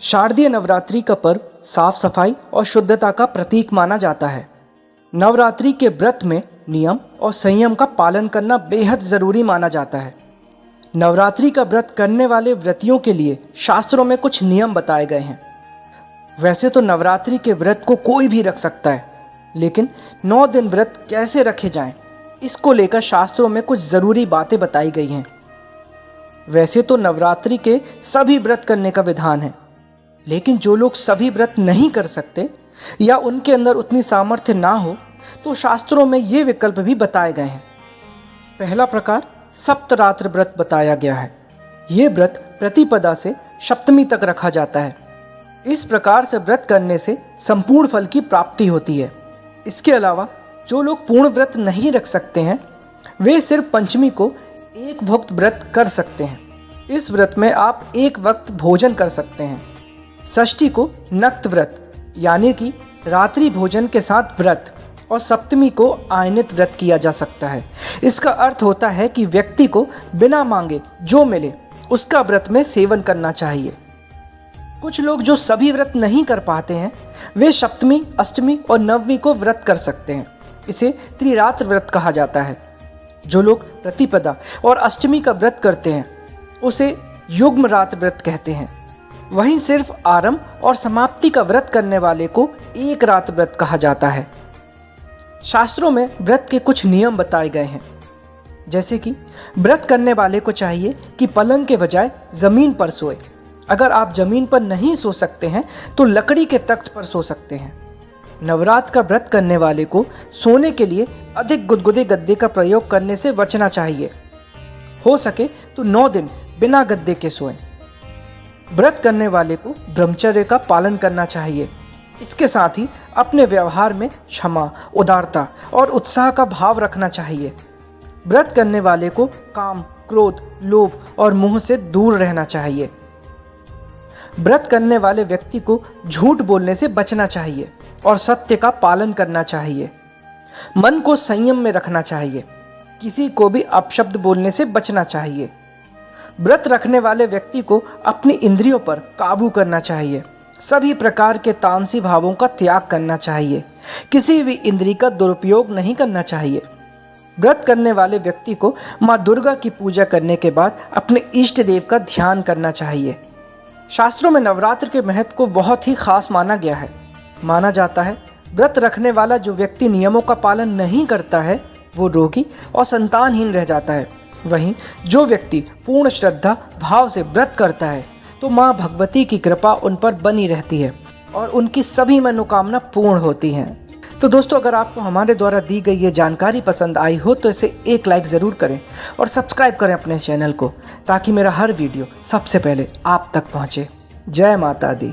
शारदीय नवरात्रि का पर्व साफ सफाई और शुद्धता का प्रतीक माना जाता है। नवरात्रि के व्रत में नियम और संयम का पालन करना बेहद ज़रूरी माना जाता है। नवरात्रि का व्रत करने वाले व्रतियों के लिए शास्त्रों में कुछ नियम बताए गए हैं। वैसे तो नवरात्रि के व्रत को कोई भी रख सकता है, लेकिन 9 दिन व्रत कैसे रखे जाएं, इसको लेकर शास्त्रों में कुछ ज़रूरी बातें बताई गई हैं। वैसे तो नवरात्रि के सभी व्रत करने का विधान है, लेकिन जो लोग सभी व्रत नहीं कर सकते या उनके अंदर उतनी सामर्थ्य ना हो, तो शास्त्रों में ये विकल्प भी बताए गए हैं। पहला प्रकार सप्तरात्र व्रत बताया गया है। ये व्रत प्रतिपदा से सप्तमी तक रखा जाता है। इस प्रकार से व्रत करने से संपूर्ण फल की प्राप्ति होती है। इसके अलावा जो लोग पूर्ण व्रत नहीं रख सकते हैं, वे सिर्फ पंचमी को एक वक्त व्रत कर सकते हैं। इस व्रत में आप एक वक्त भोजन कर सकते हैं। षष्ठी को नक्त व्रत यानी कि रात्रि भोजन के साथ व्रत और सप्तमी को आयनित व्रत किया जा सकता है। इसका अर्थ होता है कि व्यक्ति को बिना मांगे जो मिले उसका व्रत में सेवन करना चाहिए। कुछ लोग जो सभी व्रत नहीं कर पाते हैं, वे सप्तमी, अष्टमी और नवमी को व्रत कर सकते हैं। इसे त्रिरात्र व्रत कहा जाता है। जो लोग प्रतिपदा और अष्टमी का व्रत करते हैं, उसे युग्म रात्र व्रत कहते हैं। वहीं सिर्फ आरंभ और समाप्ति का व्रत करने वाले को एक रात व्रत कहा जाता है। शास्त्रों में व्रत के कुछ नियम बताए गए हैं, जैसे कि व्रत करने वाले को चाहिए कि पलंग के बजाय ज़मीन पर सोए। अगर आप ज़मीन पर नहीं सो सकते हैं तो लकड़ी के तख्त पर सो सकते हैं। नवरात्र का व्रत करने वाले को सोने के लिए अधिक गुदगुदे गद्दे का प्रयोग करने से बचना चाहिए। हो सके तो 9 दिन बिना गद्दे के सोएं। व्रत करने वाले को ब्रह्मचर्य का पालन करना चाहिए। इसके साथ ही अपने व्यवहार में क्षमा, उदारता और उत्साह का भाव रखना चाहिए। व्रत करने वाले को काम, क्रोध, लोभ और मोह से दूर रहना चाहिए। व्रत करने वाले व्यक्ति को झूठ बोलने से बचना चाहिए और सत्य का पालन करना चाहिए। मन को संयम में रखना चाहिए। किसी को भी अपशब्द बोलने से बचना चाहिए। व्रत रखने वाले व्यक्ति को अपनी इंद्रियों पर काबू करना चाहिए। सभी प्रकार के तामसी भावों का त्याग करना चाहिए। किसी भी इंद्री का दुरुपयोग नहीं करना चाहिए। व्रत करने वाले व्यक्ति को माँ दुर्गा की पूजा करने के बाद अपने इष्ट देव का ध्यान करना चाहिए। शास्त्रों में नवरात्र के महत्व को बहुत ही खास माना गया है। माना जाता है व्रत रखने वाला जो व्यक्ति नियमों का पालन नहीं करता है, वो रोगी और संतानहीन रह जाता है। वहीं जो व्यक्ति पूर्ण श्रद्धा भाव से व्रत करता है, तो माँ भगवती की कृपा उन पर बनी रहती है और उनकी सभी मनोकामना पूर्ण होती हैं। तो दोस्तों, अगर आपको हमारे द्वारा दी गई ये जानकारी पसंद आई हो तो इसे एक लाइक ज़रूर करें और सब्सक्राइब करें अपने चैनल को, ताकि मेरा हर वीडियो सबसे पहले आप तक पहुँचे। जय माता दी।